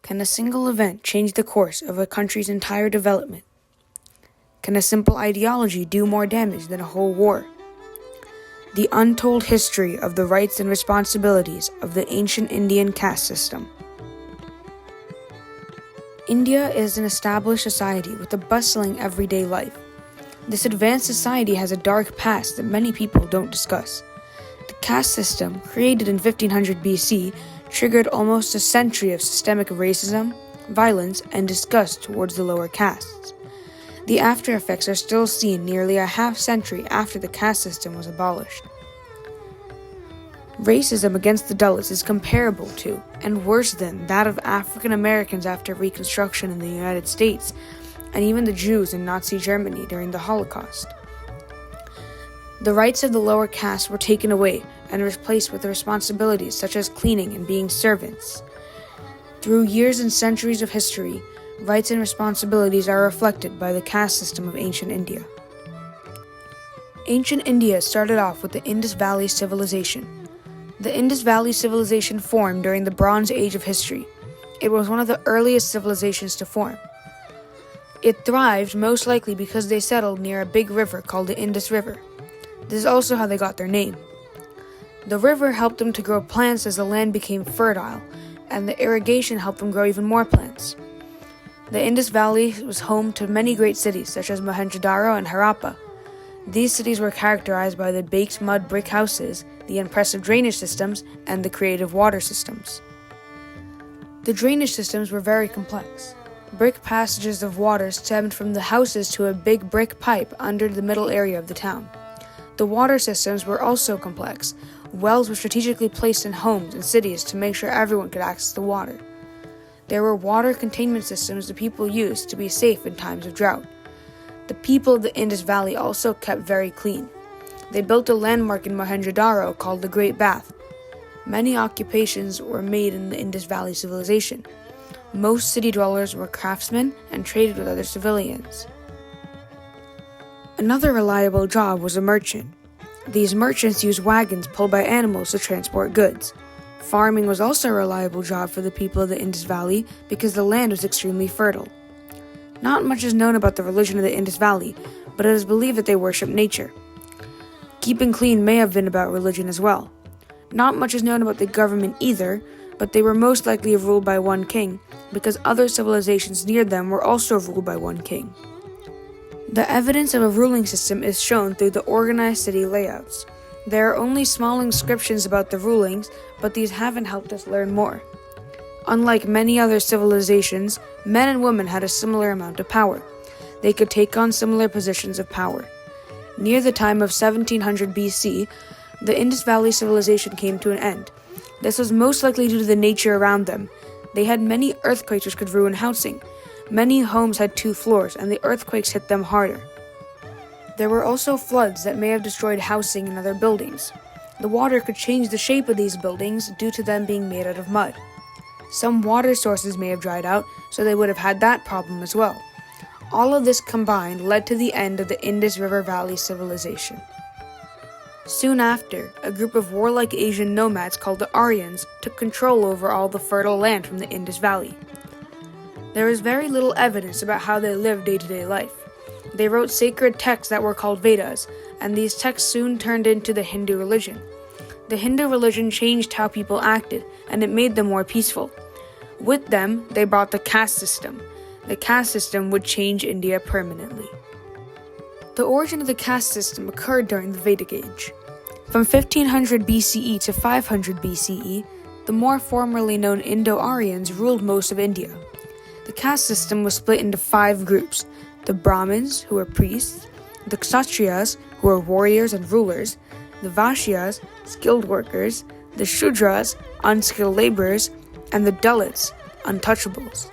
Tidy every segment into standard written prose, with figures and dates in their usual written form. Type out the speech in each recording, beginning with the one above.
Can a single event change the course of a country's entire development? Can a simple ideology do more damage than a whole war? The untold history of the rights and responsibilities of the ancient Indian caste system. India is an established society with a bustling everyday life. This advanced society has a dark past that many people don't discuss. The caste system, created in 1500 BC, triggered almost a century of systemic racism, violence, and disgust towards the lower castes. The after effects are still seen nearly a half-century after the caste system was abolished. Racism against the Dalits is comparable to, and worse than, that of African Americans after Reconstruction in the United States, and even the Jews in Nazi Germany during the Holocaust. The rights of the lower castes were taken away and replaced with responsibilities such as cleaning and being servants. Through years and centuries of history, rights and responsibilities are reflected by the caste system of ancient India. Ancient India started off with the Indus Valley Civilization. The Indus Valley Civilization formed during the Bronze Age of history. It was one of the earliest civilizations to form. It thrived most likely because they settled near a big river called the Indus River. This is also how they got their name. The river helped them to grow plants as the land became fertile, and the irrigation helped them grow even more plants. The Indus Valley was home to many great cities such as Mohenjo-daro and Harappa. These cities were characterized by the baked mud brick houses, the impressive drainage systems, and the creative water systems. The drainage systems were very complex. Brick passages of water stemmed from the houses to a big brick pipe under the middle area of the town. The water systems were also complex. Wells were strategically placed in homes and cities to make sure everyone could access the water. There were water containment systems the people used to be safe in times of drought. The people of the Indus Valley also kept very clean. They built a landmark in Mohenjo-daro called the Great Bath. Many occupations were made in the Indus Valley civilization. Most city dwellers were craftsmen and traded with other civilians. Another reliable job was a merchant. These merchants used wagons pulled by animals to transport goods. Farming was also a reliable job for the people of the Indus Valley because the land was extremely fertile. Not much is known about the religion of the Indus Valley, but it is believed that they worship nature. Keeping clean may have been about religion as well. Not much is known about the government either, but they were most likely ruled by one king, because other civilizations near them were also ruled by one king. The evidence of a ruling system is shown through the organized city layouts. There are only small inscriptions about the rulings, but these haven't helped us learn more. Unlike many other civilizations, men and women had a similar amount of power. They could take on similar positions of power. Near the time of 1700 BC, the Indus Valley civilization came to an end. This was most likely due to the nature around them. They had many earthquakes which could ruin housing. Many homes had 2 floors, and the earthquakes hit them harder. There were also floods that may have destroyed housing and other buildings. The water could change the shape of these buildings due to them being made out of mud. Some water sources may have dried out, so they would have had that problem as well. All of this combined led to the end of the Indus River Valley civilization. Soon after, a group of warlike Asian nomads called the Aryans took control over all the fertile land from the Indus Valley. There is very little evidence about how they lived day-to-day life. They wrote sacred texts that were called Vedas, and these texts soon turned into the Hindu religion. The Hindu religion changed how people acted, and it made them more peaceful. With them, they brought the caste system. The caste system would change India permanently. The origin of the caste system occurred during the Vedic Age. From 1500 BCE to 500 BCE, the more formerly known Indo-Aryans ruled most of India. The caste system was split into 5 groups: the Brahmins, who were priests, the Kshatriyas, who were warriors and rulers, the Vaishyas, skilled workers, the Shudras, unskilled laborers, and the Dalits, untouchables.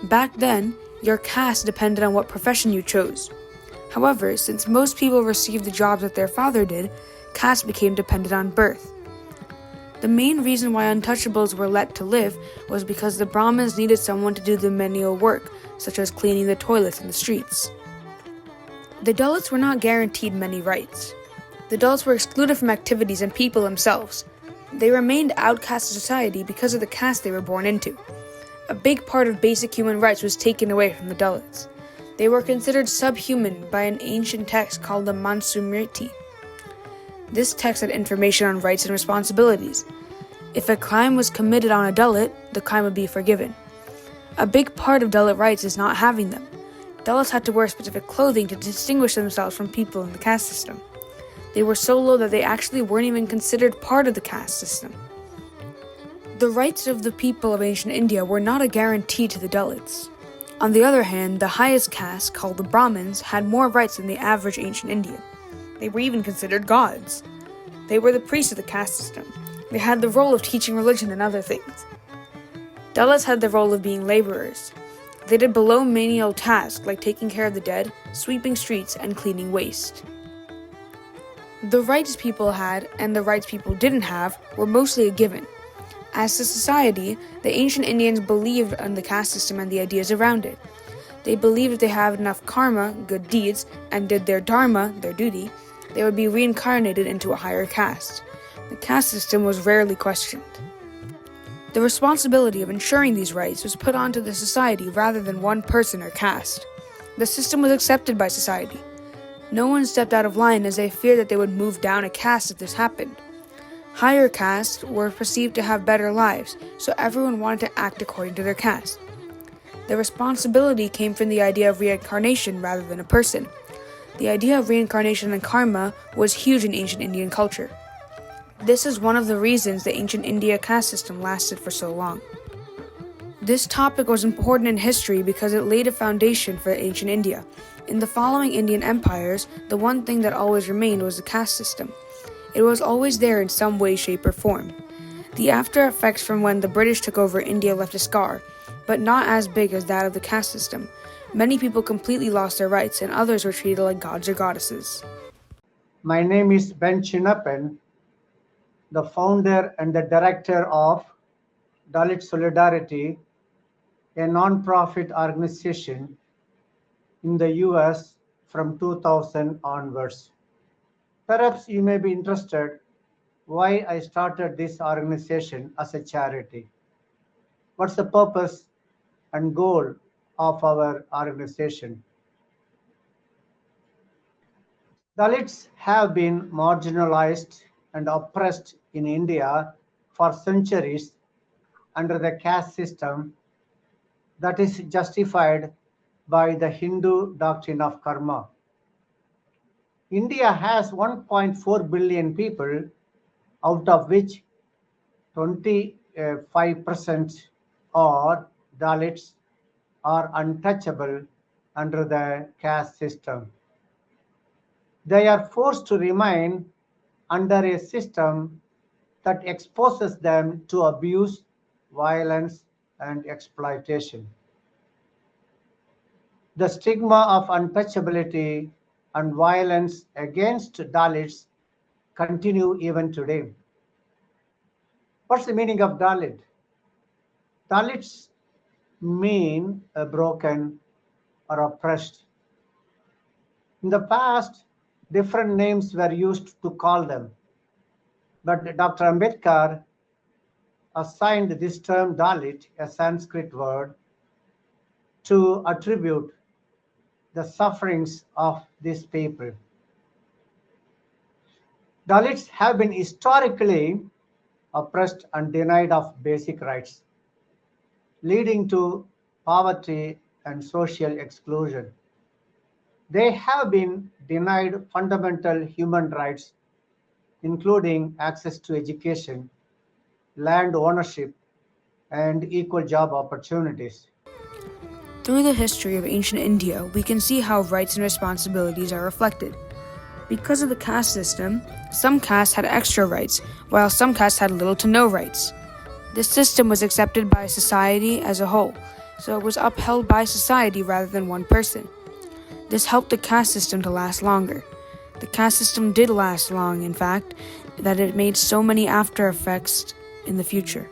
Back then, your caste depended on what profession you chose. However, since most people received the jobs that their father did, caste became dependent on birth. The main reason why untouchables were let to live was because the Brahmins needed someone to do the menial work, such as cleaning the toilets in the streets. The Dalits were not guaranteed many rights. The Dalits were excluded from activities and people themselves. They remained outcast of society because of the caste they were born into. A big part of basic human rights was taken away from the Dalits. They were considered subhuman by an ancient text called the Manusmriti. This text had information on rights and responsibilities. If a crime was committed on a Dalit, the crime would be forgiven. A big part of Dalit rights is not having them. Dalits had to wear specific clothing to distinguish themselves from people in the caste system. They were so low that they actually weren't even considered part of the caste system. The rights of the people of ancient India were not a guarantee to the Dalits. On the other hand, the highest caste, called the Brahmins, had more rights than the average ancient Indian. They were even considered gods. They were the priests of the caste system. They had the role of teaching religion and other things. Dalits had the role of being laborers. They did below menial tasks like taking care of the dead, sweeping streets, and cleaning waste. The rights people had and the rights people didn't have were mostly a given. As a society, the ancient Indians believed in the caste system and the ideas around it. They believed if they had enough karma, good deeds, and did their dharma, their duty, they would be reincarnated into a higher caste. The caste system was rarely questioned. The responsibility of ensuring these rights was put onto the society rather than one person or caste. The system was accepted by society. No one stepped out of line as they feared that they would move down a caste if this happened. Higher castes were perceived to have better lives, so everyone wanted to act according to their caste. The responsibility came from the idea of reincarnation rather than a person. The idea of reincarnation and karma was huge in ancient Indian culture. This is one of the reasons the ancient India caste system lasted for so long. This topic was important in history because it laid a foundation for ancient India. In the following Indian empires, the one thing that always remained was the caste system. It was always there in some way, shape, or form. The after effects from when the British took over India left a scar, but not as big as that of the caste system. Many people completely lost their rights, and others were treated like gods or goddesses. My name is Ben Chinappan, the founder and the director of Dalit Solidarity, a non-profit organization in the US from 2000 onwards. Perhaps you may be interested why I started this organization as a charity. What's the purpose and goal of our organization? Dalits have been marginalized and oppressed in India for centuries under the caste system that is justified by the Hindu doctrine of karma. India has 1.4 billion people, out of which 25% are Dalits are untouchable under the caste system. They are forced to remain under a system that exposes them to abuse, violence, and exploitation. The stigma of untouchability and violence against Dalits continue even today. What's the meaning of Dalit? Dalits mean broken or oppressed. In the past, different names were used to call them, but Dr. Ambedkar assigned this term Dalit, a Sanskrit word, to attribute the sufferings of these people. Dalits have been historically oppressed and denied of basic rights, leading to poverty and social exclusion. They have been denied fundamental human rights, including access to education, land ownership, and equal job opportunities. Through the history of ancient India, we can see how rights and responsibilities are reflected. Because of the caste system, some castes had extra rights, while some castes had little to no rights. This system was accepted by society as a whole, so it was upheld by society rather than one person. This helped the caste system to last longer. The caste system did last long, in fact, that it made so many after effects in the future.